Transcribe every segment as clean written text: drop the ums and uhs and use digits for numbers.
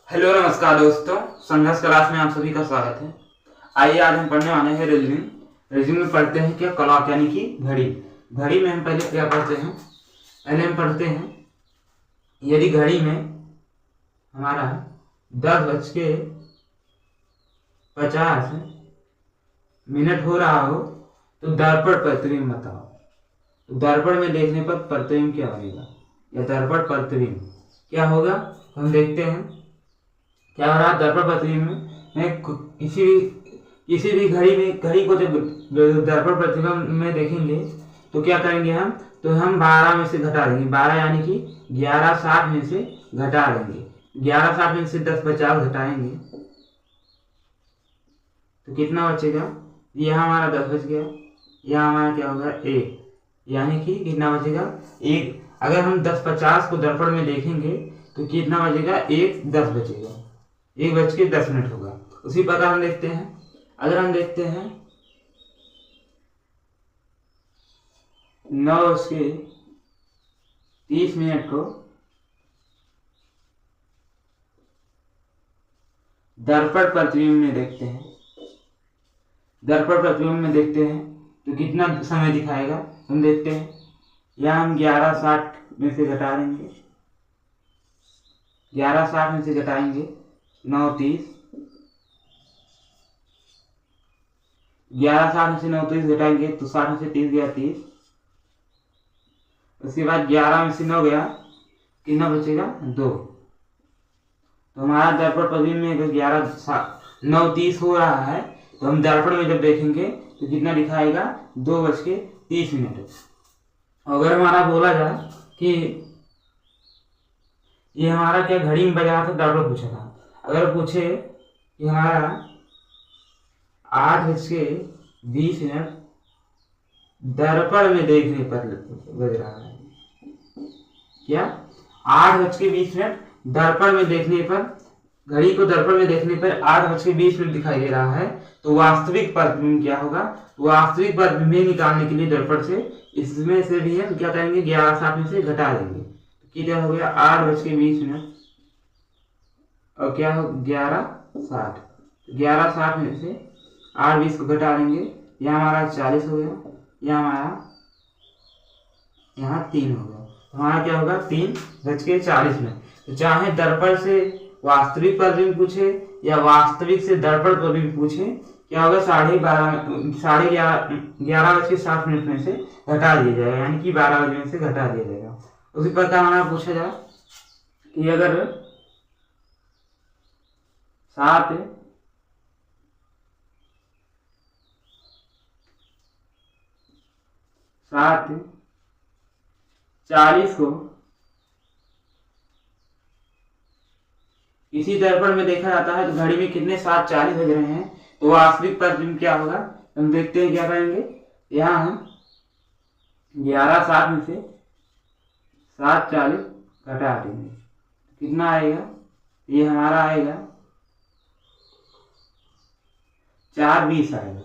Hello नमस्कार दोस्तों, संघर्ष क्लास में आप सभी का स्वागत है। आइए आज हम पढ़ने वाले हैं रेज्यूम में पढ़ते हैं क्या क्लॉक यानी कि घड़ी। घड़ी में हम पहले क्या पढ़ते हैं, पहले हम पढ़ते हैं यदि घड़ी में हमारा 10:50 हो रहा हो तो दर्पण प्रतिबिंब बताओ। तो दर्पण में देखने पर प्रतिबिंब क्या बनेगा या दर्पण प्रतिबिंब क्या होगा, हम देखते हैं क्या हो रहा है। दर्पण प्रतिबिंब में किसी भी घड़ी को जब दर्पण प्रतिबिंब में देखेंगे तो क्या करेंगे हम, तो हम 12 में से घटा देंगे। 12 यानी कि 11:60 में से घटा देंगे। 11:60 में से 10:50 घटाएंगे तो कितना बचेगा, यहाँ हमारा 10 बच गया, यहाँ हमारा क्या होगा 1, यानी कि कितना बचेगा 1। अगर हम 10:50 को दर्पण में देखेंगे तो कितना बचेगा 1:10 बचेगा, 1:10 होगा। उसी प्रकार हम देखते हैं, अगर हम देखते हैं 9:30 को दर्पण प्रतिबिंब में देखते हैं, दर्पण प्रतिबिंब में देखते हैं तो कितना समय दिखाएगा, हम देखते हैं यहाँ हम 11:60 में से घटा देंगे, 11:60 में से घटाएंगे 9:30, 11:60 में से 9:30 घटाएंगे तो 60 में से 30 गया 30। उसके बाद 11 में से 9 गया, कितना बचेगा 2। तो हमारा दर्पण प्रतिबिंब में अगर 9:30 हो रहा है तो हम दर्पण में जब देखेंगे तो कितना दिखाएगा 2:30। अगर हमारा बोला जाए कि ये हमारा क्या घड़ी में बजा था, दर्पण पूछा था, अगर पूछे कि हमारा 8:20 दर्पण में देखने पर बज रहा है, क्या 8:20 दर्पण में देखने पर, घड़ी को दर्पण में देखने पर 8:20 दिखाई दे रहा है, तो वास्तविक प्रतिबिंब क्या होगा, वास्तविक प्रतिबिंब निकालने के लिए दर्पण से इसमें से भी हम क्या करेंगे 11:60 में से घटा देंगे, कितना हो गया 8:20 और क्या हो 11:60, 11:60 में से 8:20 को घटा देंगे, यहाँ हमारा 40 हो गया, यहाँ हमारा यहाँ 3 हो गया, हमारा क्या होगा 3:40। तो चाहे दर्पण से वास्तविक प्रतिबिंब पूछे या वास्तविक से दर्पण प्रतिबिंब पूछे, क्या होगा 11:60 में से घटा दिया जाएगा, यानी कि 12 बजे में से घटा दिया जाएगा। उसी प्रकार हमारा पूछा जाए कि अगर 7:40 को इसी दर्पण में देखा जाता है तो घड़ी में कितने 7:40 बज रहे हैं, तो वास्तविक प्रतिबिंब क्या होगा, हम देखते हैं क्या करेंगे, यहाँ हम 11:60 में से 7:40 घटा देंगे, कितना आएगा, ये हमारा आएगा 4:20 आएगा,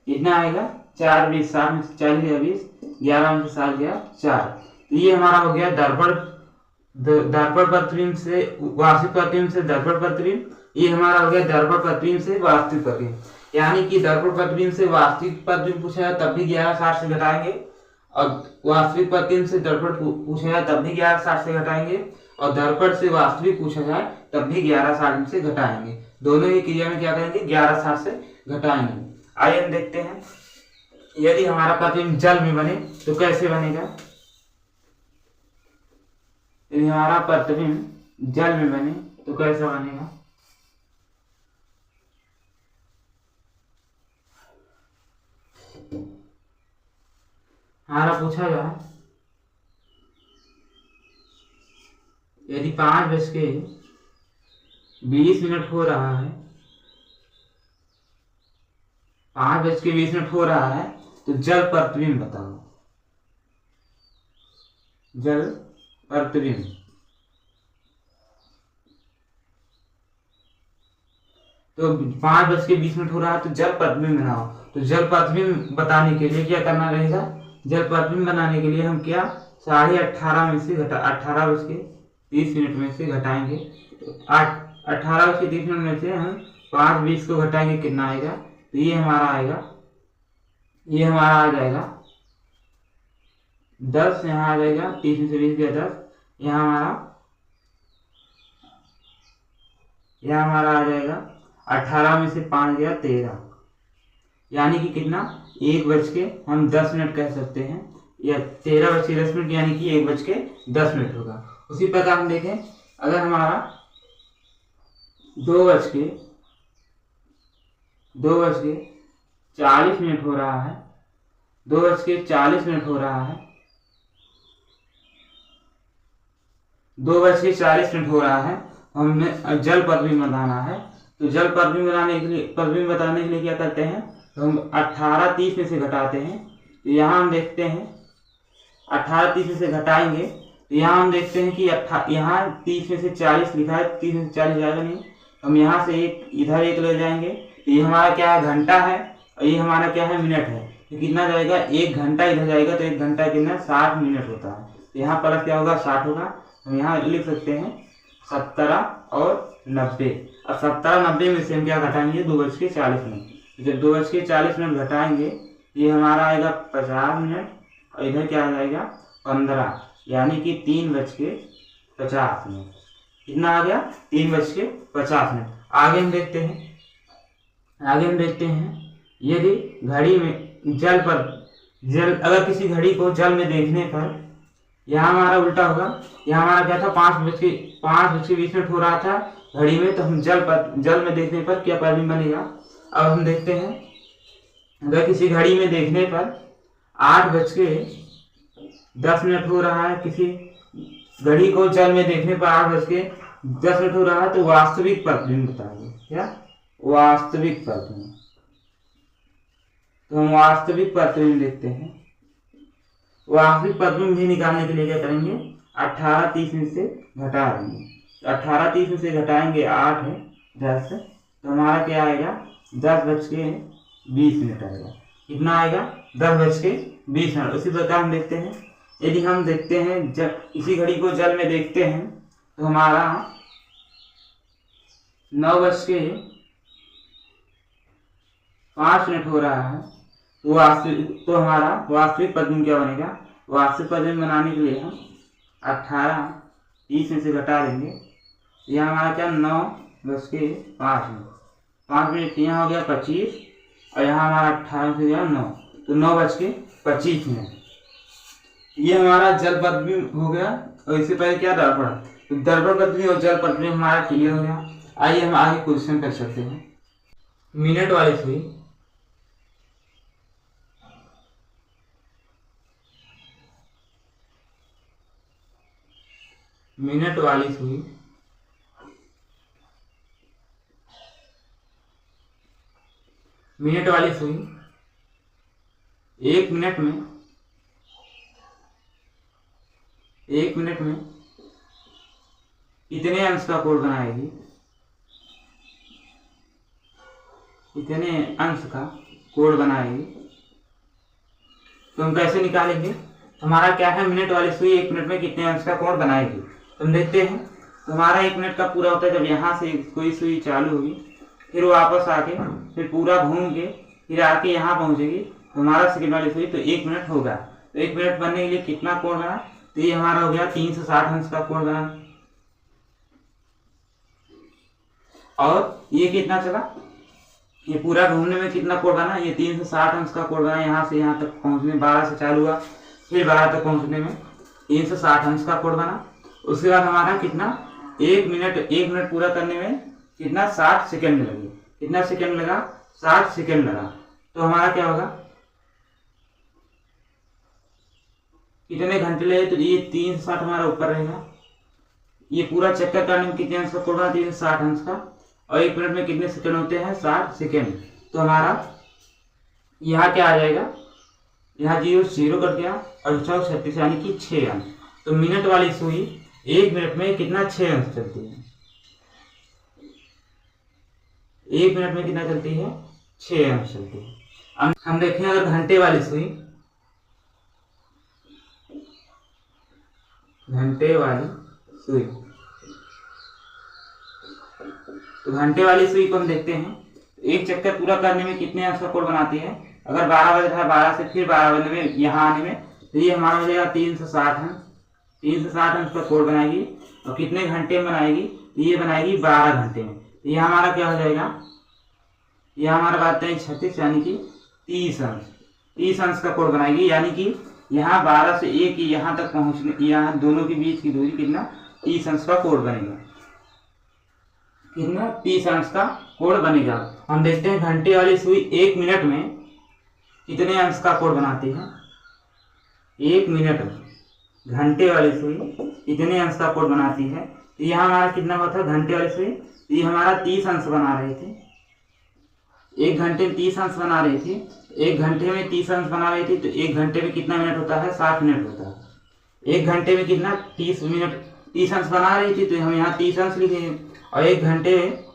कितना आएगा 4:20, 7 में से 40 गया 20, 11 में से 7 गया 4। तो ये हमारा हो गया दर्पण प्रतिबिंब से वास्तविक प्रतिबिंब से दर्पण प्रतिबिंब, ये हमारा हो गया दर्पण प्रतिबिंब से वास्तविक प्रतिबिंब। यानी कि दर्पण प्रतिबिंब से वास्तविक प्रतिबिंब पूछा जाए तब भी 11:60 से घटाएंगे, और वास्तविक प्रतिबिंब से दर्पण पूछा जाए तब भी 11:60 से घटाएंगे, और दर्पण से वास्तविक पूछा जाए तब भी 11:60 से घटाएंगे। दोनों ही क्रिया में क्या करेंगे 11:60 से घटाएंगे। आइए हम देखते हैं यदि हमारा प्रतिबिंब जल में बने तो कैसे बनेगा। यदि हमारा प्रतिबिंब जल में बने तो कैसा बनेगा, हमारा पूछा जाए यदि 5:20 हो रहा है, 5:20 हो रहा है तो जल प्रतिबिंब बताओ, जल प्रतिबिंब। तो 5:20 हो रहा है तो जल प्रतिबिंब बनाओ। तो जल प्रतिबिंब बताने के लिए क्या करना रहेगा, जल प्रतिबिंब बनाने के लिए हम क्या 18:30 में से 18:30 में से घटाएंगे, 8 18:30 में से हम 5:20 को घटाएंगे, कितना आएगा? तो ये हमारा आ जाएगा 10, यहाँ आ जाएगा 30 में से 20 गया 10, यहाँ हमारा आ जाएगा 18 में से 5 गया 13, यानी कि कितना? 1:10 कह सकते हैं, या 13:10 यानी कि 1:10 होगा। उसी प्रकार हम देखें, अगर हमारा 2:40 हो रहा है, 2:40 हो रहा है, 2:40 हो रहा है, हमें जल प्रतिबिंब बताना है। तो जल प्रतिबिंब बताने के लिए क्या करते हैं? तो हम 18:30 में से घटाते हैं। तो यहाँ हम देखते हैं 18:30 में से घटाएंगे, तो यहाँ हम देखते हैं कि यहाँ 30 में से 40 लिखा है, 30 में से 40 जाएगा नहीं, हम यहाँ से इधर एक ले जाएंगे, तो ये हमारा क्या है? घंटा है, और ये हमारा क्या है? मिनट है। तो कितना जाएगा? 1 घंटा इधर जाएगा, तो 1 घंटा कितना? 60 मिनट होता है। तो यहाँ पर क्या होगा? 60 होगा। हम यहाँ लिख सकते हैं 17 और 90। अब 17-90 में से हम क्या घटाएंगे? 2:40 मिनट। जब 2:40 मिनट घटाएंगे, ये हमारा आएगा 50 मिनट, और इधर क्या आ जाएगा? 15, यानी कि 3:50 मिनट। कितना आ गया? 3:50 मिनट। आगे हम देखते हैं यदि घड़ी में अगर किसी घड़ी को जल में देखने पर, यहाँ हमारा उल्टा होगा, यहाँ हमारा क्या था? 5:20 हो रहा था घड़ी में, तो हम जल में देखने पर क्या प्रतिबिंब बनेगा? अब हम देखते हैं, अगर किसी घड़ी में देखने पर 8:10 हो रहा है, किसी घड़ी को जल में देखने पर 8:10 हो रहा है, तो वास्तविक प्रतिबिंब बताइए। क्या? वास्तविक प्रतिबिंब। तो हम वास्तविक प्रतिबिंब देखते हैं। वास्तविक प्रतिबिंब भी निकालने के लिए क्या करेंगे? 18:30 में से घटा देंगे। 18:30 में से घटाएंगे 8 है 10, तो हमारा क्या आएगा? 10:20 आएगा। कितना आएगा? 10:20। उसी प्रकार हम देखते हैं, यदि हम देखते हैं इसी घड़ी को जल में देखते हैं, तो हमारा 9:05 हो रहा है, तो हमारा वास्तविक प्रतिबिंब क्या बनेगा? वास्तविक प्रतिबिंब बनाने के लिए हम 18:30 में से घटा देंगे, यहाँ हमारा क्या? 9:05 मिनट, यहाँ हो गया 25, और यहाँ हमारा 18 से गया 9, तो 9:25 मिनट। ये हमारा जल प्रतिबिंब हो गया। और इससे पहले क्या? दर्पण। तो दर्पण प्रतिबिंब और जल प्रतिबिंब हमारा क्लियर हो गया। आइए हम आगे क्वेश्चन कर सकते हैं। मिनट वाली सुई, मिनट वाली सुई 1 मिनट में कितने अंश का कोण बनाएगी? कितने अंश का कोण बनाएगी? तो हम कैसे निकालेंगे? हमारा क्या है? मिनट वाली सुई 1 मिनट में कितने अंश का कोण बनाएगी? तो हम देखते हैं, तो हमारा 1 मिनट का पूरा होता है जब यहाँ से कोई सुई चालू होगी, फिर वो वापस आके फिर पूरा घूम के फिर आके यहाँ पहुंचेगी, तो हमारा सेकंड वाली सुई, तो 1 मिनट होगा। तो 1 मिनट बनने के लिए कितना कोण बना? तो ये हमारा हो गया 360 अंश का कोण बना। और ये कितना चला? ये पूरा घूमने में कितना कोण बना? ये 360 अंश का कोण बना। यहाँ से यहाँ तक पहुंचने 12 से चालू हुआ, फिर 12 तक पहुंचने में 360 अंश का कोण बना। उसके बाद हमारा कितना? 1 मिनट पूरा करने में कितना? 60 सेकंड लगे। कितना सेकंड लगा? 60 सेकंड लगा। तो हमारा क्या होगा? कितने घंटे लगे? तो ये 360 हमारा ऊपर रहेगा। ये पूरा चक्कर करने में कितने अंश का कोण बना? 360 अंश का। और 1 मिनट में कितने सेकंड होते हैं? 60 सेकंड। तो हमारा यहाँ क्या आ जाएगा? यहाँ 0 कट गया और 36 यानी कि 6 अंश। तो मिनट वाली सुई 1 मिनट में कितना? 6 अंश चलती है। 1 मिनट में कितना चलती है? 6 अंश चलती है। हम देखें अगर घंटे वाली सुई, तो घंटे वाली सुई को हम देखते हैं, एक चक्कर पूरा करने में कितने अंश का कोण बनाती है। अगर 12 बज रहा है, 12 से फिर 12 बजने में यहाँ आने में, तो ये हमारा हो जाएगा 360 अंश। 360 अंश का कोण बनाएगी। और कितने घंटे में बनाएगी, तो ये बनाएगी 12 घंटे में। तो यह हमारा क्या हो जाएगा, यह हमारा बात है 36 यानी कि 30 अंश। 30 अंश का कोण बनाएगी, यानी कि यहाँ 12 से 1 यहाँ तक पहुँचने, यहाँ दोनों के बीच की दूरी कितना, 30 अंश का कोण बनेगा। कितना, 30 अंश का कोण बनेगा। हम देखते हैं घंटे वाली सुई 1 मिनट में कितने अंश का कोण बनाती है। 1 मिनट में घंटे वाली सुई कितने अंश का कोण बनाती है। तो यह हमारा कितना हुआ था, घंटे वाली सुई, ये हमारा 30 अंश बना रही थी। 1 घंटे में 30 अंश बना रही थी। 1 घंटे में 30 अंश बना रही थी, तो 1 घंटे में कितना मिनट होता है, 60 मिनट होता है। 1 घंटे में कितना, 30 मिनट 30 अंश बना रही थी, तो हम यहाँ 30 अंश लिखेंगे। और 1 घंटे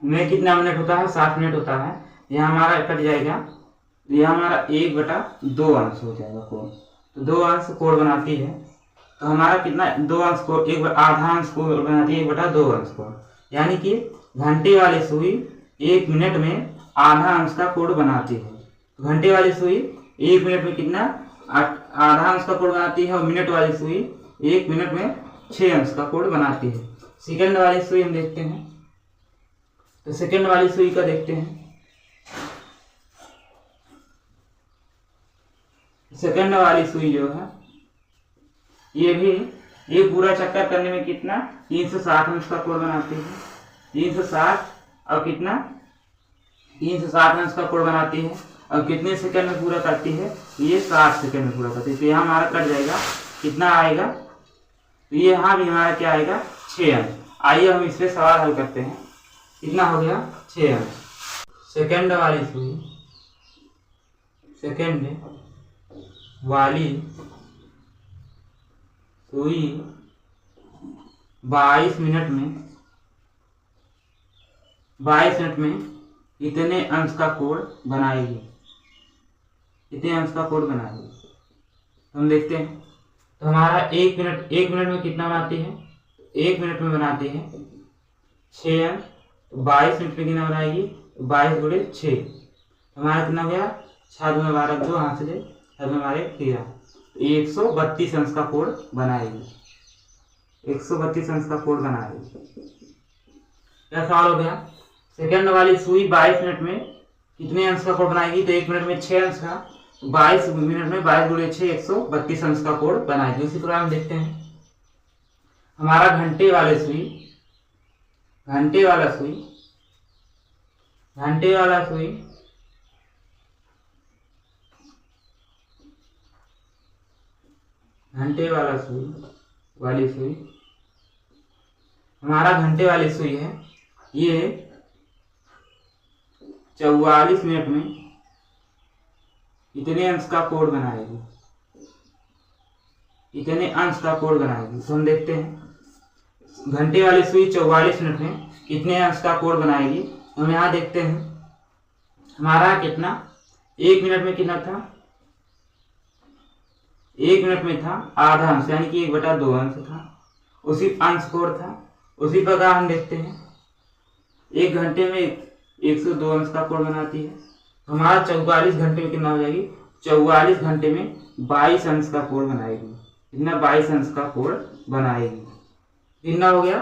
में कितना मिनट होता है, 60 मिनट होता है। यह हमारा कट जाएगा, यह हमारा 1/2 अंश हो जाएगा कोण। तो 2 अंश कोण बनाती है। तो हमारा कितना, 2 अंश कोण, एक आधा अंश कोण बनाती है, 1/2 अंश कोण। यानी कि घंटे वाली सुई 1 मिनट में आधा अंश का कोण बनाती है। घंटे वाली सुई 1 मिनट में कितना, आधा अंश का कोण बनाती है। और मिनट वाली सुई 1 मिनट में 6 अंश का कोण बनाती है। सेकंड वाली सुई हम देखते हैं, तो सेकंड वाली सुई का देखते हैं। सेकंड वाली सुई जो है, ये पूरा चक्कर करने में कितना, 360 अंश का कोण बनाती है। 360 और कितना, 360 अंश का कोण बनाती है। और कितने सेकंड में पूरा करती है, ये 60 सेकंड में पूरा करती है। तो यहाँ हमारा कट जाएगा, कितना आएगा, तो ये यहाँ भी हमारा क्या आएगा, 6 अंश। आइए हम इस पे सवाल हल करते हैं। कितना हो गया, 6 अंश। सेकंड वाली सुई, सेकंड वाली सुई 22 मिनट में कितने अंश का कोण बनाएगी, कितने अंश का कोण बनाएगी। हम देखते हैं। तो हमारा 1 मिनट में कितना बनाती है, 1 मिनट में बनाती है 6 अंश। तो 22 मिनट में कितना बनाएगी, 22 गुणे 6, हमारा कितना हो गया, 6 में 12, 2 हाथ से 6 में 12 13, 132 अंश का कोण बनाएगी। 132 अंश का कोण बनाएगी। क्या सवाल हो गया, सेकंड वाली सुई 22 मिनट में कितने अंश का कोण बनाएगी। तो 1 मिनट में 6 अंश का, 22 मिनट में 22 गुणे 6, 132 अंश का कोण बनाएगी। उसी प्रकार हम देखते हैं हमारा घंटे वाला सुई, घंटे वाला सुई वाली सुई, हमारा घंटे वाली सुई है, ये 44 मिनट में इतने अंश का कोण बनाएगी, इतने अंश का कोण बनाएगी। तो हम देखते हैं घंटे वाली सुई 44 मिनट में कितने अंश का कोण बनाएगी। हम यहाँ देखते हैं हमारा कितना, 1 मिनट में कितना था, 1 मिनट में था आधा अंश, यानी कि 1/2 अंश था, उसी अंश कोण था। उसी प्रकार हम देखते हैं 1 घंटे में 102 अंश का कोण बनाती है। हमारा 44 घंटे में कितना हो जाएगी, 44 घंटे में 22 अंश का कोण बनाएगी। कितना, 22 अंश का कोण बनाएगी। कितना हो गया,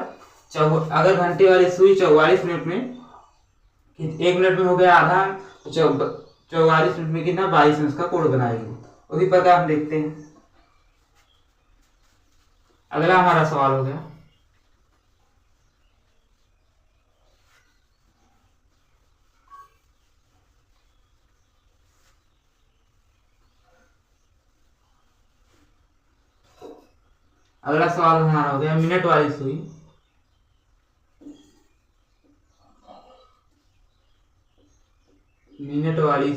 अगर घंटे वाली सुई 44 मिनट में, 1 मिनट में हो गया आधा, 44 मिनट में कितना, 22 अंश का कोण बनाएगी। उसी प्रकार हम देखते हैं अगला हमारा सवाल हो गया, अगला सवाल हमारा हो गया मिनट वाली सुई। मिनट वाली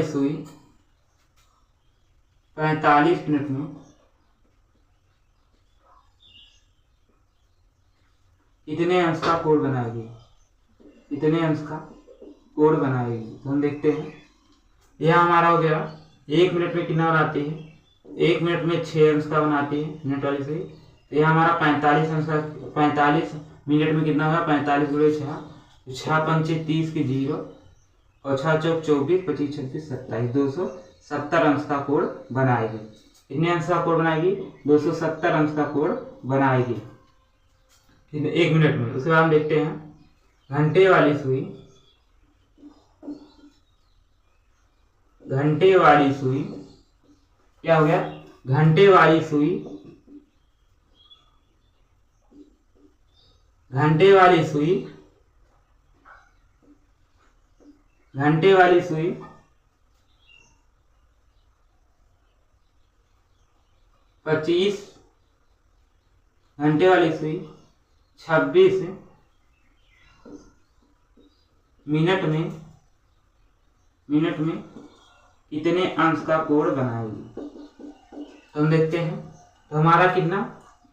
सुई 45 मिनट में कितने अंश का कोण बनाएगी, कितने अंश का कोण बनाएगी। तो हम देखते हैं, यह हमारा हो गया 1 मिनट में कितना बनाती है, 1 मिनट में 6 अंश का बनाती है मिनट वाली सुई। तो यह हमारा 45 अंश का 45 मिनट में कितना होगा 45 गुणे 6, 6 पंचे 30 की 0 और 6 चौक 24, 25 26 27, 270 अंश का कोण बनाएगी। कितने अंश का कोण बनाएगी? 270 अंश का कोण बनाएगी 1 मिनट में। उसके बाद हम देखते हैं घंटे वाली सुई। घंटे वाली सुई क्या हो गया? घंटे वाली सुई, घंटे वाली सुई, घंटे वाली सुई 25, घंटे वाली सुई 26 मिनट में कितने अंश का कोण बनाएगी? तो हम देखते हैं। तो हमारा कितना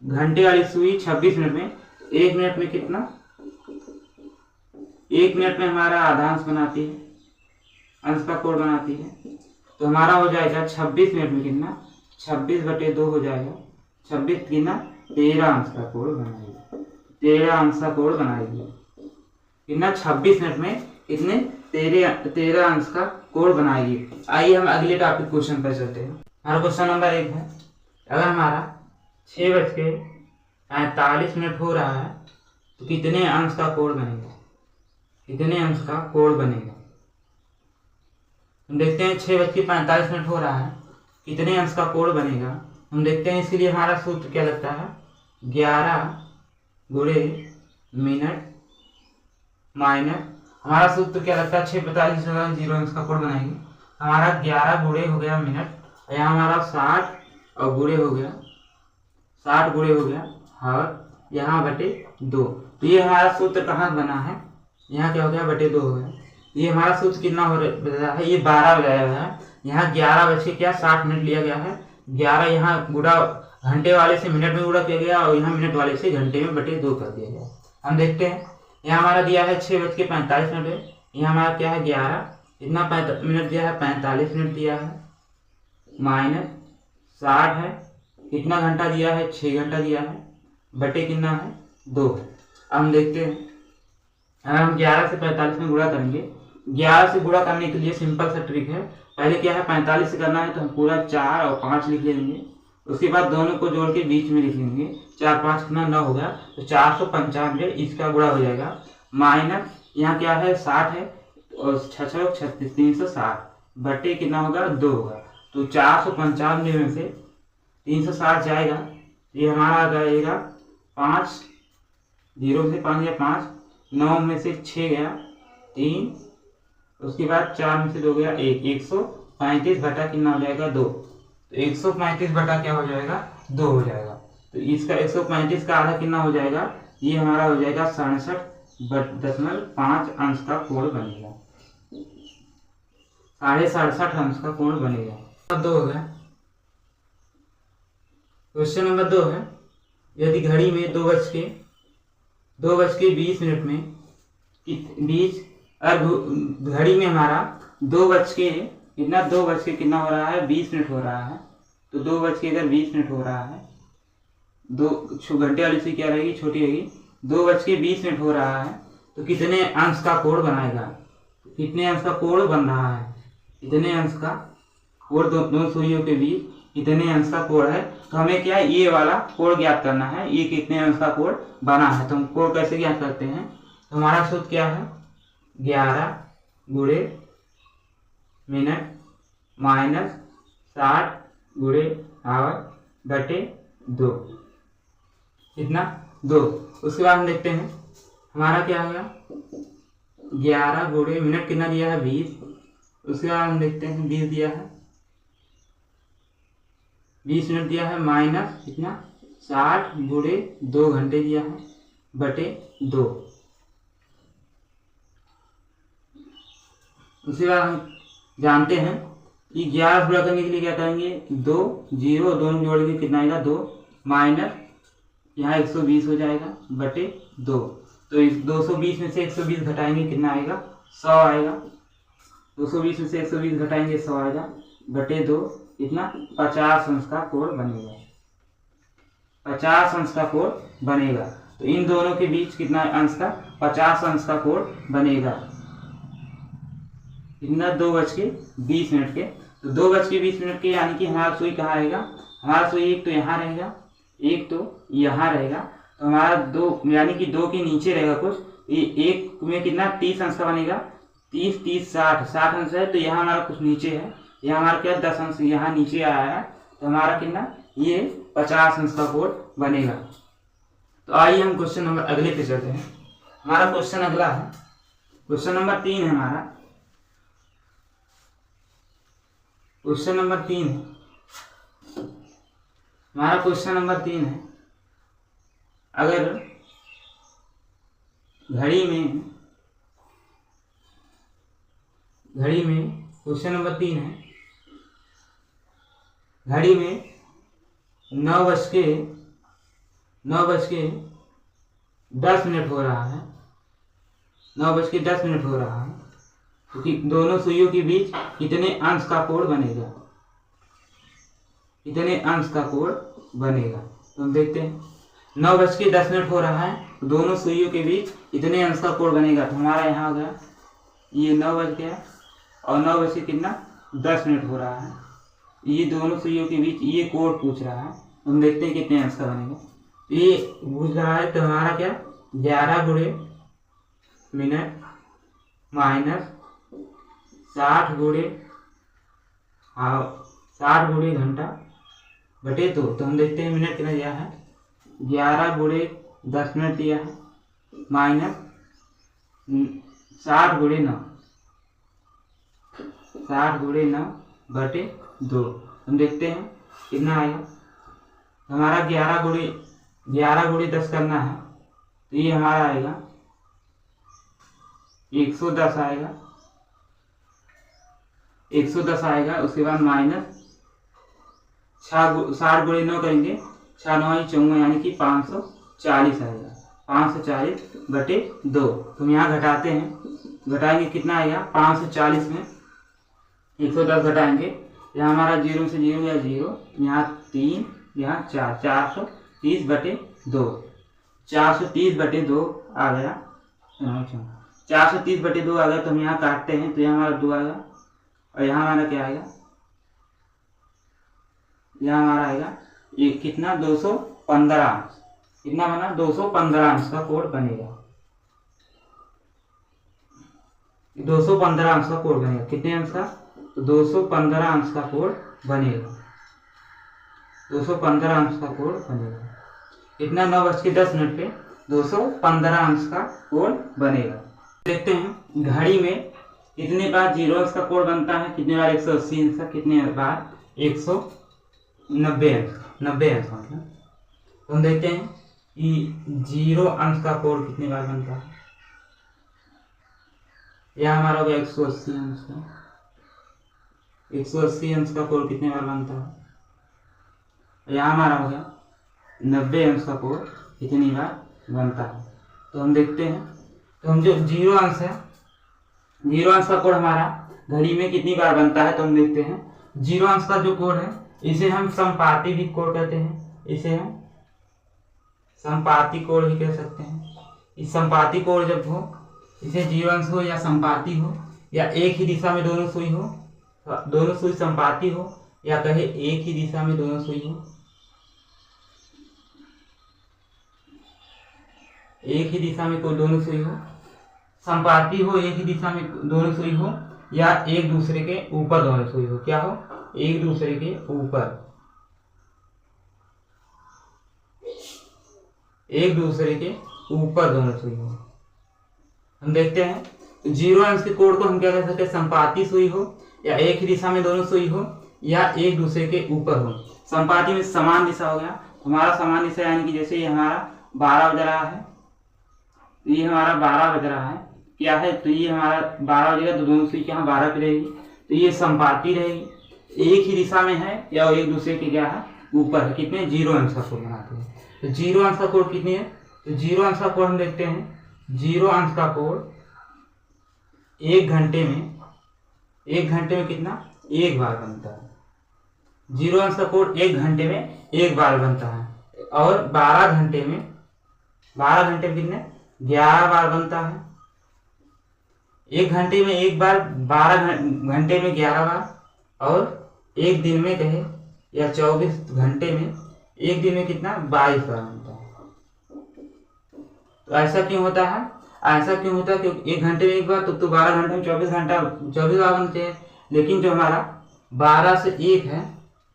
घंटे वाली सुई 26 मिनट में, 1 मिनट में कितना? 1 मिनट में हमारा आधा अंश बनाती है, अंश का कोण बनाती है। तो हमारा हो जाएगा 26 मिनट में कितना? 26/2 हो जाएगा। 26 कितना? 13 अंश का कोण बनाएगी। 13 अंश का कोण बनाएगी कितना? 26 मिनट में कितने? 13 अंश का कोण बनाएगी। आइए हम अगले टॉपिक क्वेश्चन पर चलते हैं। हमारा क्वेश्चन नंबर 1 है, अगर हमारा 6:45 हो रहा है तो कितने अंश का कोण बनेगा? कितने अंश का कोण बनेगा? हम देखते हैं 6:45 हो रहा है, कितने अंश का कोण बनेगा? हम देखते हैं। इसके लिए हमारा सूत्र क्या लगता है? 11 गुणे मिनट माइनस, हमारा सूत्र क्या लगता है? 6:45 0 अंश का कोण बनाएंगे। हमारा 11 गुणे हो गया मिनट, यहाँ हमारा 60 और गुणे हो गया 60 गुणे हो गया और यहाँ बटे 2। तो ये हमारा सूत्र कहाँ बना है? यहाँ क्या हो गया? बटे 2 हो गया। ये हमारा सूत्र कितना हो रहा है? ये 12 हो गया है। यहाँ 11:60 मिनट लिया गया है। 11 यहाँ गुणा घंटे वाले से मिनट में गुणा किया गया और यहाँ मिनट वाले से घंटे में बटे 2 कर दिया गया। हम देखते हैं। यहाँ हमारा दिया है 6:45 मिनट, यहाँ हमारा क्या है? 11 इतना मिनट दिया है, 45 मिनट दिया है माइनस 60 है, कितना घंटा दिया है? 6 घंटा दिया है बटे कितना है? 2 है। अब हम देखते हैं। अगर हम 11 से 45 में गुणा करेंगे, 11 से गुणा करने के लिए सिंपल सा ट्रिक है। पहले क्या है? 45 से करना है तो हम पूरा 4 और 5 लिख लेंगे। उसके बाद दोनों को जोड़ के बीच में लिख लेंगे। 4 5 कितना? 9 हो गया। तो 495 इसका गुणा हो जाएगा माइनस यहाँ क्या है? 60 है और 6 36 360 बटे कितना होगा? 2 होगा। तो 495 में से 360 जाएगा, ये हमारा आ जाएगा 5, 0 से 5 या 5, 9 में से 6 गया 3, उसके बाद 4 में से 2 गया 1, 135 बटा कितना हो जाएगा? 2। तो 135 बटा क्या हो जाएगा? 2 हो जाएगा। तो इसका 135 का आधा कितना हो जाएगा? ये हमारा हो जाएगा 67.5 अंश का कोण बनेगा। 67.5 अंश का कोण बनेगा। 2 हो गया। क्वेश्चन नंबर 2 है, यदि घड़ी में 2:20 मिनट में घड़ी में हमारा 2 बज के कितना हो रहा है? 20 मिनट हो रहा है। तो 2:20 मिनट हो रहा है, 2 घंटे वाली सुई क्या रहेगी? छोटी रहेगी। 2:20 मिनट हो रहा है तो कितने अंश का कोण बनाएगा? कितने अंश का कोण बन रहा है? कितने अंश का कोण दोनों सुइयों के बीच कितने अंश का कोण है? तो हमें क्या है? ये वाला कोण ज्ञात करना है, ये कितने अंश का कोण बना है। तो हम कोण कैसे ज्ञात करते हैं? तो हमारा सूत्र क्या है? 11 गुणे मिनट माइनस 60 गुणे आवर बटे 2, कितना? 2। उसके बाद हम देखते हैं हमारा क्या हो गया? 11 गुणे मिनट कितना दिया है? 20। उसके बाद हम देखते हैं 20 दिया है, 20 मिनट दिया है माइनस कितना? 60 गुणे 2 घंटे दिया है बटे 2। उसके बाद हम जानते हैं कि 11 गुणा करने के लिए क्या करेंगे? 2 0 दोनों जोड़ेंगे कितना आएगा? 2 माइनस यहाँ 120 हो जाएगा बटे 2। तो इस 220 में से 120 घटाएंगे कितना आएगा? 100 आएगा। 220 में से 120 घटाएंगे 100 आएगा बटे 2। कितना 50 अंश का कोण बनेगा, 50 अंश का कोण बनेगा। तो इन दोनों के बीच कितना अंश का 50 अंश का कोण बनेगा। कितना 2:20 के। तो 2:20 के यानी कि हमारा सुई कहाँ रहेगा, हमारा सुई एक तो यहाँ रहेगा, एक तो यहाँ रहेगा। तो हमारा 2 यानी कि 2 के नीचे रहेगा कुछ, ये एक में कितना 30 अंश का बनेगा, 30 30 60 अंश है। तो यहाँ हमारा कुछ नीचे है, यहाँ हमारा क्या 10 अंश यहाँ नीचे आया है। तो हमारा कितना ये 50 अंश का कोण बनेगा। तो आइए हम क्वेश्चन नंबर अगले पे चलते हैं। हमारा क्वेश्चन अगला है, क्वेश्चन नंबर 3 है हमारा। क्वेश्चन नंबर 3 है हमारा, क्वेश्चन नंबर 3 है, अगर घड़ी में क्वेश्चन नंबर 3 है, घड़ी में 9:10 हो रहा है, 9:10 हो रहा है। तो दोनों सुइयों के बीच कितने अंश का कोण बनेगा, कितने अंश का कोण बनेगा। तो हम देखते हैं 9:10 हो रहा है, तो दोनों सुइयों के बीच कितने अंश का कोण बनेगा। तो हमारा यहाँ हो गया ये 9 बज गया और 9:10 हो रहा है, ये दोनों सुइयों के बीच ये कोण पूछ रहा है। हम देखते हैं कितने अंश का बनेगा। ये पूछ रहा है तो हमारा क्या 11 गुणे मिनट माइनस 60 गुणे घंटा बटे 2। तो हम देखते हैं मिनट कितना दिया है, 11 गुणे 10 मिनट दिया है, माइनस 60 गुणे 9 बटे 2। हम देखते हैं कितना आएगा। हमारा 11 गुणे 10 करना है, तो ये हमारा आएगा 110 आएगा, 110 आएगा। उसके बाद माइनस 60 गुणे 9 करेंगे, 6 9 54 यानी कि 540 आएगा, 540 बटे 2। तो हम यहाँ घटाते हैं, घटाएंगे कितना आएगा 540 में 110 घटाएंगे, यहाँ हमारा 0 से 0 या 0, यहाँ 3 यहाँ 4, 430 बटे 2, 430 बटे 2 आ गया, 430 बटे 2 आ गया। तो हम यहाँ काटते हैं, तो यहाँ हमारा 2 आएगा और यहाँ हमारा क्या आएगा, यहाँ हमारा आएगा ये कितना 215 अंश, कितना बना 215 अंश का कोण बनेगा, 215 अंश का कोण बनेगा। कितने अंश का, तो 215 अंश का कोण बनेगा, 215 अंश का कोण बनेगा। कितना 9:10 पे 215 अंश का कोण बनेगा। देखते हैं घड़ी में कितने बार 0 अंश का कोण बनता है, कितने बार 180 अंश का, कितने बार 190 अंश, 90 अंश मतलब। तो हम देखते हैं कि 0 अंश का कोण कितने बार बनता है। यह हमारा हो गया 180 अंश का, 180 अंश का कोण कितने बार बनता है। यहाँ हमारा हो गया 90 अंश का कोण कितनी बार बनता है। तो हम देखते हैं, तो हम जो 0 अंश है, 0 अंश का कोण हमारा घड़ी में कितनी बार बनता है। तो हम देखते हैं 0 अंश का जो कोण है इसे हम समपाती भी कोण कहते हैं, इसे हम समपाती कोण भी कह सकते हैं। इस समपाती कोण जब हो, इसे 0 अंश हो या समपाती हो या एक ही दिशा में दोनों सुई हो, दोनों सुई समपाती हो या कहे एक ही दिशा में दोनों सुई हो, एक ही दिशा में कोई दोनों सुई हो, समपाती हो एक ही दिशा में दोनों सुई हो या एक दूसरे के ऊपर दोनों सुई हो। क्या हो, एक दूसरे के ऊपर, एक दूसरे के ऊपर दोनों सुई हो। हम देखते हैं 0 अंश के कोण को हम क्या कह सकते हैं, समपाती सुई हो या एक ही दिशा में दोनों सुई हो या एक दूसरे के ऊपर हो। समपाती में समान दिशा हो गया, हमारा समान दिशा यानी कि जैसे ये हमारा 12 बज रहा है, ये हमारा 12 बज रहा है, क्या है, तो ये हमारा 12 बजेगा तो दोनों सुई यहाँ 12 पे रहेगी, तो ये समपाती रहेगी, एक ही दिशा में है या एक दूसरे के क्या है ऊपर है। कितने 0 अंश का कोण बनाते हैं। तो 0 अंश का कोण कितनी है, तो 0 अंश का कोण हम देखते हैं, 0 अंश का कोण 1 घंटे में, 1 घंटे में कितना 1 बार बनता है, 0 अंश का कोण 1 घंटे में एक बार बनता है, और 12 घंटे में कितने 11 बार बनता है। 1 घंटे में एक बार, 12 घंटे में 11 बार, और एक दिन में कहे या 24 घंटे में एक दिन में कितना 22 बार बनता है। तो ऐसा क्यों होता है? क्योंकि 1 घंटे में एक बार, तो 12 घंटे में 24 बार बनते हैं। लेकिन जो हमारा 12 से 1 है,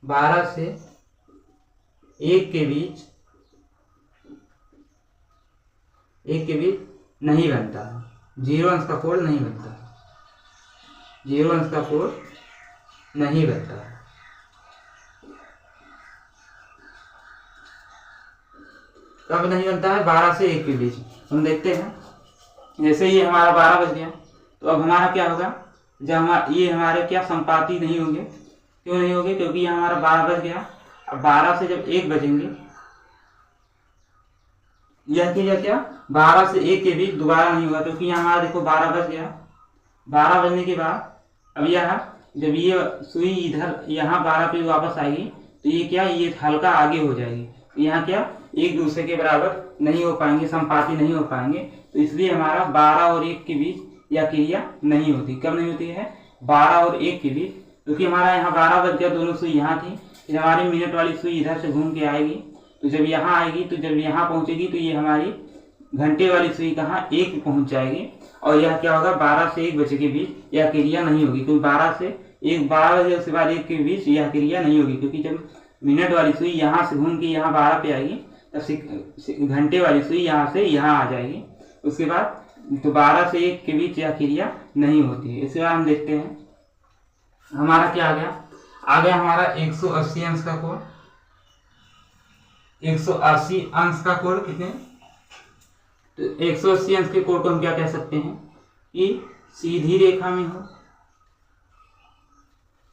12 से 1 के बीच नहीं बनता है, 0 अंश का कोण नहीं बनता है, 0 अंश का कोण नहीं बनता है। कब नहीं बनता है? 12 से 1 के बीच। हम देखते हैं, जैसे ये हमारा 12 बज गया, तो अब हमारा क्या होगा, जब ये हमारे क्या संपाती नहीं होंगे। क्यों नहीं होंगे? क्योंकि ये हमारा 12 बज गया। अब 12 से जब 1 बजेंगे, यह चीज क्या 12 से 1 के बीच दोबारा नहीं हुआ, क्योंकि यहाँ हमारा देखो 12 बज गया। 12 बजने के बाद अब यह जब ये सुई इधर यहाँ 12 पे वापस आएगी, तो ये क्या, ये हल्का आगे हो जाएगी। यहाँ क्या एक दूसरे के बराबर नहीं हो पाएंगे, संपाती नहीं हो पाएंगे। तो इसलिए हमारा 12 और 1 के बीच यह क्रिया नहीं होती। कब नहीं होती है? 12 और 1 के बीच, क्योंकि हमारा यहाँ 12 बज गया, दोनों सुई यहाँ थी, फिर हमारी मिनट वाली सुई इधर से घूम के आएगी, तो जब यहाँ आएगी, तो जब यहाँ पहुँचेगी, तो ये हमारी घंटे वाली सुई कहाँ 1 पहुँच जाएगी, और यह क्या होगा 12 से 1 बजे के बीच यह क्रिया नहीं होगी। क्योंकि 12 से 1, 12 बजे उसके बाद 1 के बीच यह क्रिया नहीं होगी, क्योंकि जब मिनट वाली सुई यहाँ से घूम के यहाँ 12 पे आएगी, तब घंटे वाली सुई यहाँ से यहाँ आ जाएगी। उसके बाद तो 12 से 1 के बीच यह क्रिया नहीं होती है। इसके बाद हम देखते हैं हमारा क्या आ गया हमारा 180 अंश का कोण। 180 अंश का कोण कितने, तो 180 अंश के कोण को हम क्या कह सकते हैं कि सीधी रेखा में हो,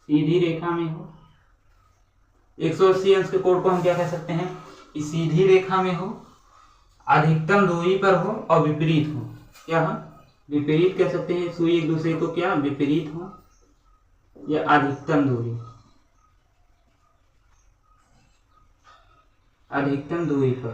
180 अंश के कोण को हम क्या कह सकते हैं कि सीधी रेखा में हो, अधिकतम दूरी पर हो और विपरीत हो। क्या हो? विपरीत कह सकते हैं, सुई एक दूसरे को क्या विपरीत हो, या अधिकतम दूरी पर हो।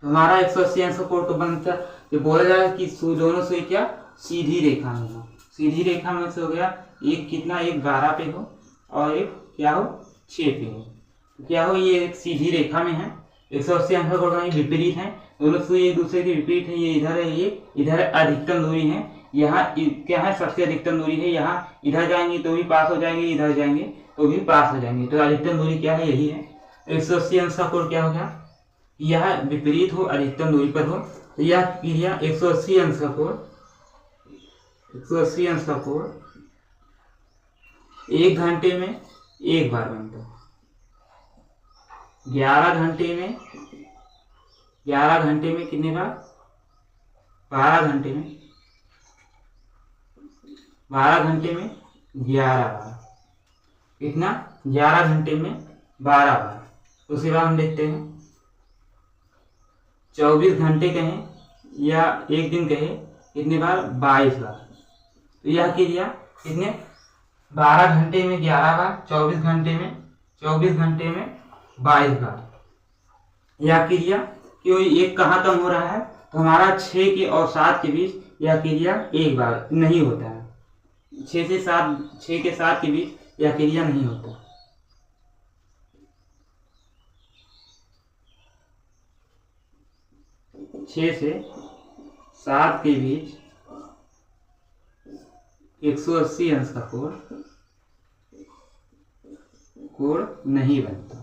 तो हमारा 180 अंश का कोण तो बनता है, बोला जाए कि दोनों सुई क्या सीधी रेखा में हो। सीधी रेखा में से हो गया एक कितना, एक 12 पे हो और एक क्या हो 6 पे हो। क्या हो, ये एक सीधी रेखा में है। 180 अंश का कोण विपरीत है, दोनों सुई एक दूसरे के विपरीत है। ये इधर है, ये इधर है, अधिकतम दूरी है। यहाँ क्या है, सबसे अधिकतम दूरी है। यहाँ इधर जाएंगे तो भी पास हो जाएंगे, इधर जाएंगे तो भी पास हो जाएंगे। तो अधिकतम दूरी क्या है, यही है। 180 अंश का कोण क्या हो गया, यह विपरीत हो, अधिकतम दूरी पर हो। तो यह क्रिया 180 अंश का कोण 1 घंटे में एक बार बनता है। 11 घंटे में कितने बार, 12 घंटे में 11 बार। कितना, 11 घंटे में 12 बार। उसके बाद हम देखते हैं 24 घंटे कहें या एक दिन कहें कितने बार, 22 बार। तो यह क्रिया कितने, 12 घंटे में 11 बार, 24 घंटे में 22 बार। यह क्रिया क्यों, एक कहाँ कम हो रहा है, तो हमारा 6 के और 7 के बीच यह क्रिया एक बार नहीं होता है। 6 के 7 के बीच यह क्रिया नहीं होता। छह से 7 के बीच 180 अंश का कोण नहीं बनता।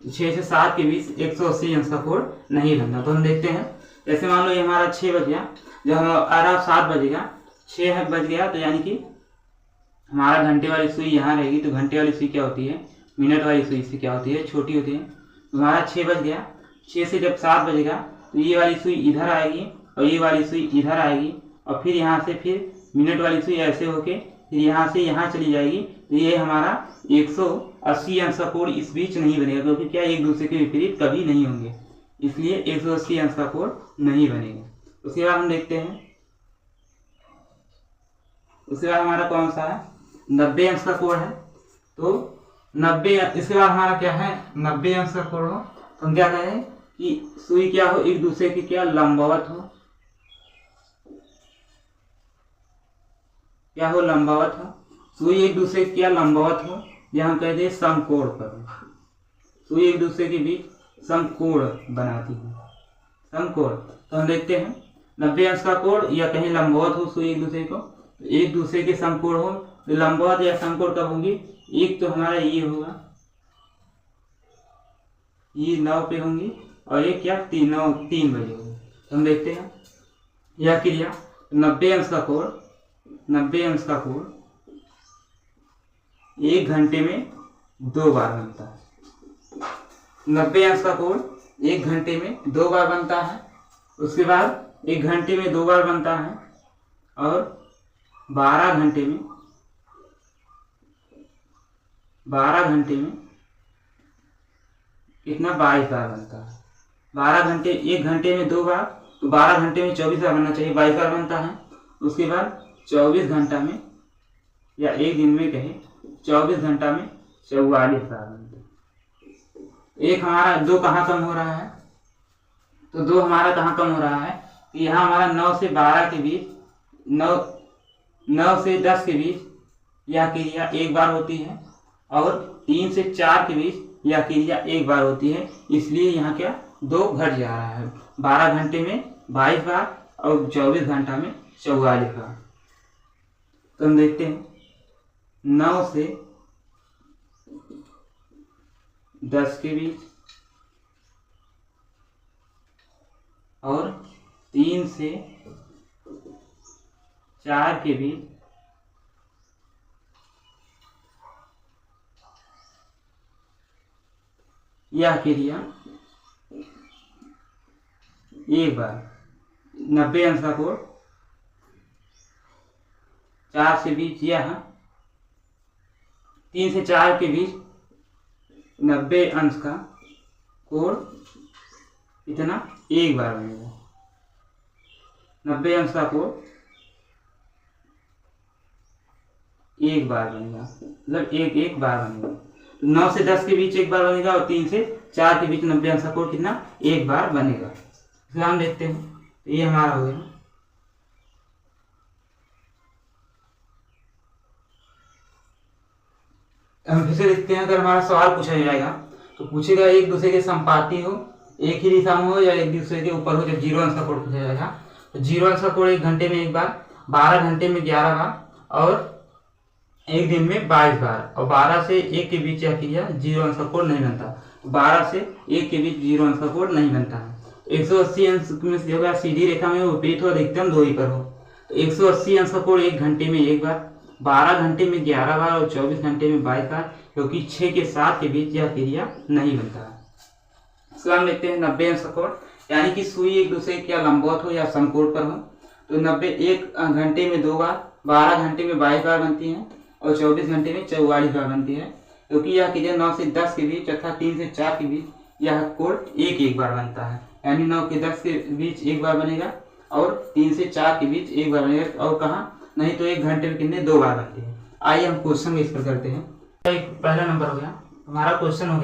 6 से 7 के बीच 180 अंश का कोण नहीं बनता। तो हम देखते हैं, जैसे मान लो ये हमारा 6 बज गया, जब हमारा 7 बजेगा, 6 बज गया, तो यानी कि हमारा घंटे वाली सुई यहाँ रहेगी। तो घंटे वाली सुई क्या होती है, मिनट वाली सुई से क्या होती है, छोटी होती है। तो हमारा 6 बज गया, 6 से जब 7 बजेगा, तो ये वाली सुई इधर आएगी और ये वाली सुई इधर आएगी, और फिर यहाँ से फिर मिनट वाली सुई ऐसे होके फिर यहाँ से यहाँ चली जाएगी। तो ये हमारा 180 अंश का कोण इस बीच नहीं बनेगा, क्योंकि क्या एक दूसरे के विपरीत कभी नहीं होंगे, इसलिए 180 अंश का कोण नहीं बनेगा। उसके बाद हम देखते हैं उसके बाद हमारा कौन सा है 90 अंश का कोण है। तो 90 इसके बाद हमारा क्या है 90 अंश का कोण हो तो हम क्या कहें कि सुई क्या हो एक दूसरे की क्या लंबवत हो, क्या हो लंबवत हो, सुई एक दूसरे की क्या लंबवत हो, या हम कहते हैं समकोण पर, सुई एक दूसरे के बीच समकोण बनाती है, समकोण। तो हम देखते हैं 90 अंश का कोण या कहीं लंबवत हो सुई एक दूसरे को, तो एक दूसरे के समकोण हो, तो लंबवत या समकोण कब होंगी, एक तो हमारा ये होगा, ये 9 पे होंगी और एक क्या 3 बजे होगी। तो हम देखते हैं यह क्रिया 90 अंश का कोण, 90 अंश का कोण 1 घंटे में 2 बार बनता है। 90 अंश का कोण 1 घंटे में 2 बार बनता है। उसके बाद 1 घंटे में 2 बार बनता है और 12 घंटे में कितना 22 बार बनता है। 12 घंटे 1 घंटे में 2 बार, तो 12 घंटे में 24 बार बनना चाहिए, 22 बार बनता है। उसके बाद 24 घंटा में या एक दिन में कहें 24 घंटा में 44 बार बनता है। एक हमारा 2 कहाँ कम हो रहा है, तो 2 हमारा कहाँ कम हो रहा है, यहाँ हमारा 9 से 12 के बीच 9 से 10 के बीच यह क्रिया 1 बार होती है और 3 से 4 के बीच यह क्रिया 1 बार होती है, इसलिए यहाँ क्या 2 घट जा रहा है। 12 घंटे में 22 बार और 24 घंटा में 44 बार। तो हम देखते हैं 9 से 10 के बीच और 3 से 4 के बीच यह क्रिया 1 बार। 90 अंश का कोण 4 से बीच यह 3 से 4 के बीच 90 अंश का कोण इतना 1 बार बनेगा। 90 अंश का कोण 1 बार बनेगा, मतलब एक बार बनेगा। 9 से 10 के बीच 1 बार बनेगा और 3 से 4 के बीच 90 अंश का कोण कितना 1 बार बनेगा। इसलिए हम देखते हैं तो ये हमारा हो गया। हम फिर से देखते हैं, अगर हमारा सवाल पूछा जाएगा तो पूछेगा एक दूसरे के संपाती हो, एक ही दिशा में हो या एक दूसरे के ऊपर हो। जब 0 अंश का कोण पूछा जाएगा तो 0 अंश का कोण 1 घंटे में 1 बार, 12 घंटे में 11 बार और एक दिन में 22 बार। और 12 से 1 के बीच यह क्रिया 0 अंश का कोण नहीं बनता। 12 से 1 के बीच 0 अंश का कोण नहीं बनता है। 180 अंश में से होगा सीधी रेखा में विपरीत हो, अधिकतम 2 ही पर हो। तो 180 अंश का कोण 1 घंटे में 1 बार, 12 घंटे में 11 बार और 24 घंटे में 22 बार, क्योंकि 6 के 7 के बीच यह क्रिया नहीं बनता है। इसको हम देखते हैं 90 अंश का कोण, यानी कि सुई एक दूसरे के क्या लंबवत हो या समकोण पर हो। तो 90 1 घंटे में 2 बार, 12 घंटे में 22 बार बनती है और 24 घंटे में 44 बार बनती है, क्योंकि यह क्रिया 9 से 10 के बीच तथा 3 से 4 के बीच यह कोण 1 बार बनता है। यानी 9 के 10 के बीच 1 बार बनेगा और 3 से 4 के बीच 1 बार बनेगा, और कहाँ नहीं तो 1 घंटे में कितने 2 बार बनते हैं। आइए हम क्वेश्चन इस पर करते हैं। एक पहला नंबर हो गया हमारा, क्वेश्चन हो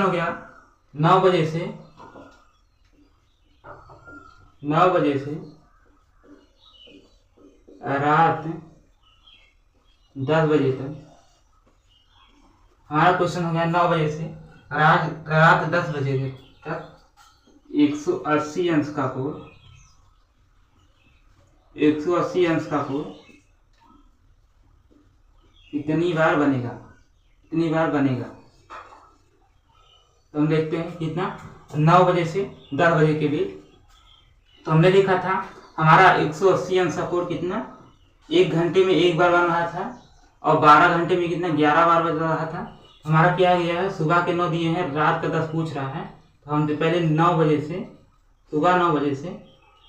गया 9 बजे से रात 10 बजे तक। हमारा क्वेश्चन हो गया 9 बजे से रात 10 बजे तक 180 अंश का कोण, 180 अंश का कोण कितनी बार बनेगा, तो हम देखते हैं कितना 9 बजे से 10 बजे के बीच। तो हमने देखा था हमारा 180 अंश का कोण कितना 1 घंटे में 1 बार बन रहा था और 12 घंटे में कितना 11 बार बन रहा था। हमारा क्या गया है, सुबह के 9 दिए हैं, रात का 10 पूछ रहा है। तो हम पहले 9 बजे से, सुबह 9 बजे से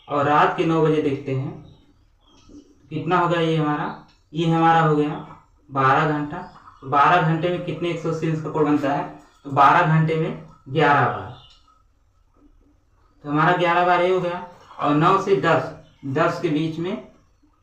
और रात के 9 बजे देखते हैं कितना हो गया। ये हमारा हो गया 12 घंटा। 12 घंटे में कितने 180 अंश का कोण बनता है, तो 12 घंटे में 11 बार, तो हमारा 11 बार ये हो गया। और 9 से 10 के बीच में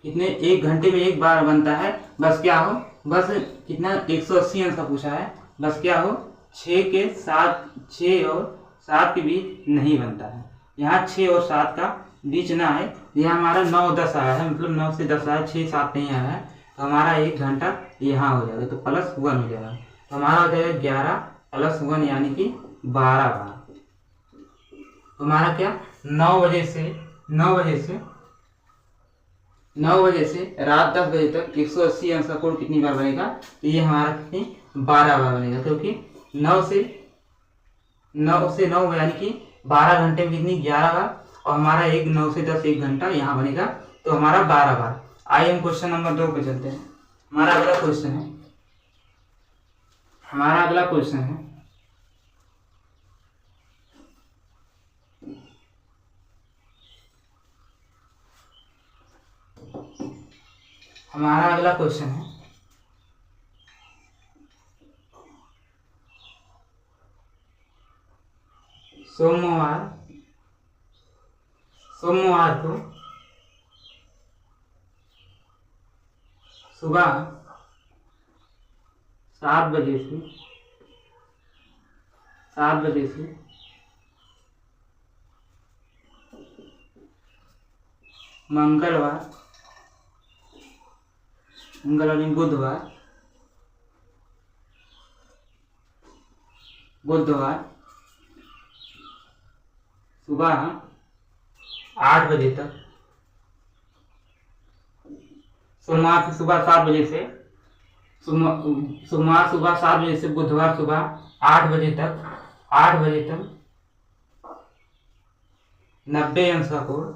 कितने 1 घंटे में एक बार बनता है, बस क्या हो, बस कितना 180 अंश का पूछा है, बस क्या हो 6 और 7 के बीच नहीं बनता है। यहाँ 6 और 7 का बीच ना है, यहाँ हमारा 9-10 आया है, मतलब 9 से 10 आया, 6-7 नहीं आया है, तो हमारा 1 घंटा यहाँ हो जाएगा, तो +1 हो जाएगा, तो हमारा हो जाएगा 11 + 1 यानी कि 12 बार। तो हमारा क्या 9 बजे से रात 10 बजे तक 180 अंश का कोण कितनी बार बनेगा, तो ये हमारा कितनी 12 बार बनेगा, क्योंकि 9 से 9 यानी कि 12 घंटे में कितनी 11 बार, और हमारा 9 से 10 1 घंटा यहाँ बनेगा, तो हमारा 12 बार। आइए हम क्वेश्चन नंबर 2 पे चलते हैं। हमारा अगला क्वेश्चन है सोमवार को सुबह 7 बजे से मंगलवार नहीं बुधवार सुबह 8 बजे तक, सोमवार से सुबह 7 बजे से सोमवार सुबह 7 बजे से बुधवार सुबह 8 बजे तक 90 अंश का कोण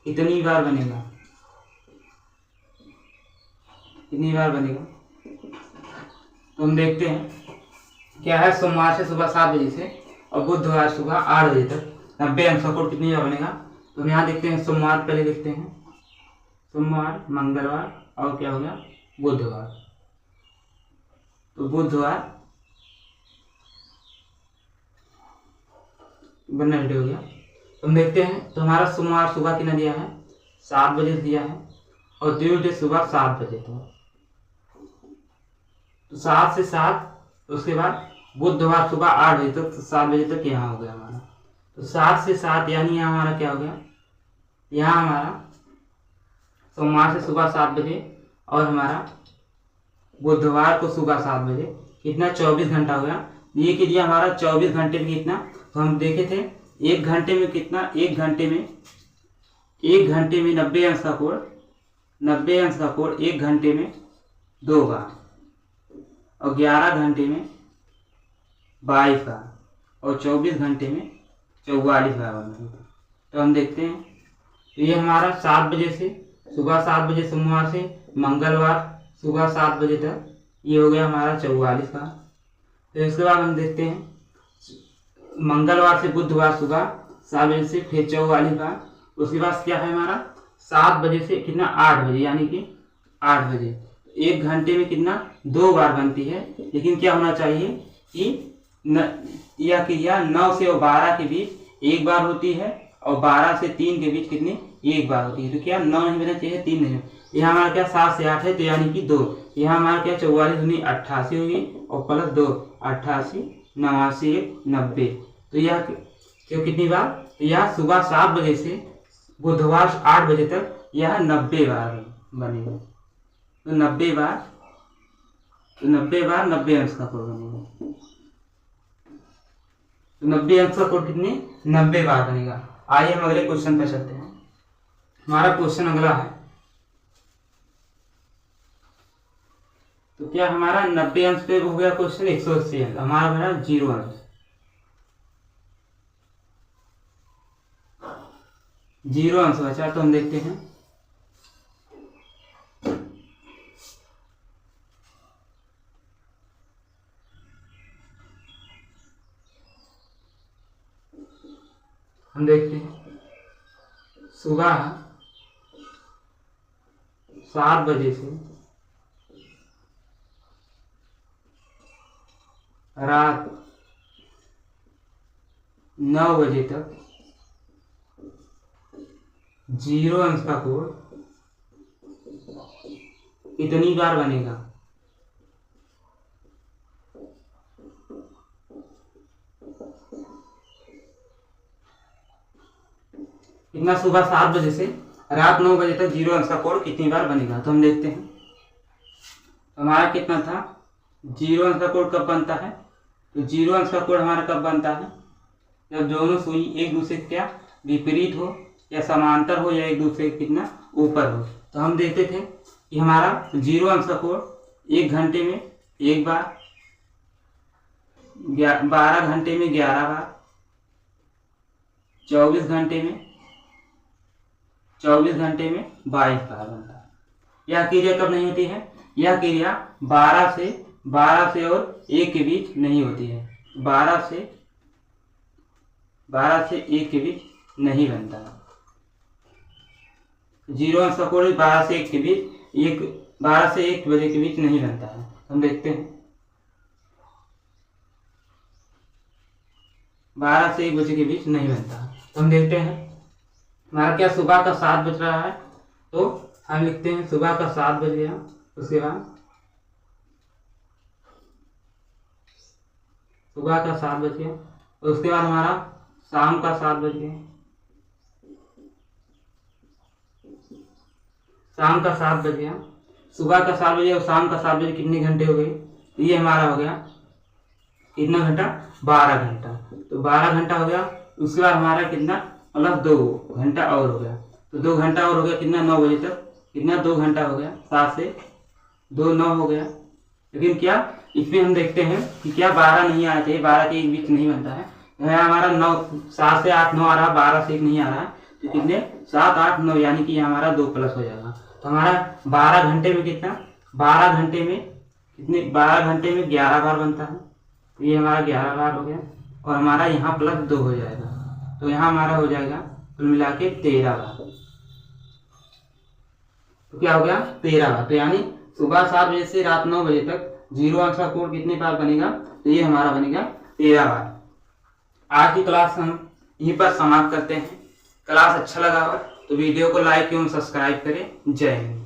कितनी बार बनेगा, तो हम देखते हैं क्या है। सोमवार से सुबह 7 बजे से और बुधवार सुबह 8 बजे तक 90 अंश का कोण कितनी बार बनेगा, तो हम यहाँ देखते हैं। सोमवार पहले देखते हैं, सोमवार, मंगलवार और क्या हो गया बुधवार, तो बुधवार बनना रेडी हो गया। तो हम देखते हैं, तो हमारा सोमवार सुबह कितना दिया है 7 बजे दिया है, और ट्यूसडे सुबह 7 बजे तक, तो 7 से 7, उसके बाद बुधवार सुबह 8 बजे तक, तो 7 बजे तक यहाँ हो गया हमारा, तो 7 से 7 यानी यहाँ हमारा क्या हो गया, यहाँ हमारा सोमवार से सुबह 7 बजे और हमारा बुधवार को सुबह 7 बजे, कितना 24 घंटा हो गया। ये कि दिया हमारा 24 घंटे में कितना, तो हम देखे थे 1 घंटे में कितना, 1 घंटे में 90 अंश का कोण 1 घंटे में 2 बार, और 11 घंटे में 22 बार, और 24 घंटे में 44 बार बनेगा। तो हम देखते हैं, तो ये हमारा 7 बजे से सुबह 7 बजे सोमवार से मंगलवार सुबह 7 बजे तक, ये हो गया हमारा 44 बार। तो इसके बाद हम देखते हैं मंगलवार से बुधवार सुबह 7 बजे से फिर 44 बार, उसके बाद क्या है हमारा 7 बजे से कितना 8 बजे, यानी कि 8 बजे 1 घंटे में कितना 2 बार बनती है, लेकिन क्या होना चाहिए कि यह क्रिया 9 से 12 के बीच 1 बार होती है, और 12 से 3 के बीच कितनी 1 बार होती है, तो क्या 9 नहीं बनना चाहिए, 3 नहीं। यहाँ हमारा क्या 7 से 8 है, तो यानी कि 2, यहाँ हमारा क्या 44 दूनी 88 होगी, और +2 88 89 90, तो यह क्यों कितनी बार, तो यह सुबह 7 बजे से बुधवार 8 बजे तक यह 90 बार बनेगा, तो 90 बार 90 अंश का कोण बनेगा, तो 90 अंश का कोण कितनी 90 बार बनेगा। आइए हम अगले क्वेश्चन पर चलते हैं। हमारा क्वेश्चन अगला है, तो क्या हमारा 90 अंश पे हो गया क्वेश्चन 180 अंश, हमारा बना 0 अंश, 0 अंश बचा। तो हम देखते हैं, सुबह 7 बजे से रात 9 बजे तक 0 अंश का कोण कितनी बार बनेगा। कितना, सुबह 7 बजे से रात 9 बजे तक 0 अंश का कोण कितनी बार बनेगा। तो हम देखते हैं हमारा कितना था, 0 अंश का कोण कब बनता है। तो 0 अंश का कोण हमारा कब बनता है, जब दोनों सुई एक दूसरे के क्या विपरीत हो या समांतर हो या एक दूसरे के कितना ऊपर हो। तो हम देखते थे कि हमारा 0 अंश का कोण 1 घंटे में एक बार, 12 घंटे में 11 बार, 24 घंटे में 22 बार बनता है। यह क्रिया कब नहीं होती है, यह क्रिया 12 से और 1 के बीच नहीं होती है। 12 से 1 के बीच नहीं बनता है। 0 अंश का कोण 12 से 1 के बीच, 12 से 1 बजे के बीच नहीं बनता है। हम देखते हैं 12 से 1 बजे के बीच नहीं बनता है। तो हम देखते हैं हमारा क्या सुबह का 7 बज रहा है। तो हम लिखते हैं सुबह का 7 बज गया, उसके बाद सुबह का 7 बज गया, और उसके बाद हमारा शाम का 7 बज गया। शाम का 7 बज गया, सुबह का 7 बजे और शाम का 7 बजे कितने घंटे हो गए। तो ये हमारा हो गया कितना घंटा, 12 घंटा। तो 12 घंटा हो गया। उसके बाद हमारा कितना, मतलब 2 घंटा और हो गया। तो 2 घंटा और हो गया कितना, 9 बजे तक कितना 2 घंटा हो गया, 7 से 2 9 हो गया। लेकिन क्या इसमें हम देखते हैं कि क्या 12 नहीं आना चाहिए, 12 के एक बीच नहीं बनता है। हमारा 9 7 से 8 9 आ रहा है, 12 से 1 नहीं आ रहा है। तो कितने 7 8 9 यानी कि हमारा 2 प्लस हो जाएगा। तो हमारा 12 घंटे में कितना, 12 घंटे में कितने, 12 घंटे में 11 बार बनता है। तो ये हमारा 11 बार हो गया, और हमारा यहाँ प्लस 2 हो जाएगा। तो यहाँ हमारा हो जाएगा कुल मिला के 13 बार। तो क्या हो गया 13 बार। तो यानी सुबह 7 बजे से रात 9 बजे तक 0 अंश का कोण कितने बार बनेगा, तो ये हमारा बनेगा 13 बार। आज की क्लास हम यहीं पर समाप्त करते हैं। क्लास अच्छा लगा हो तो वीडियो को लाइक एवं सब्सक्राइब करें। जय हिंद।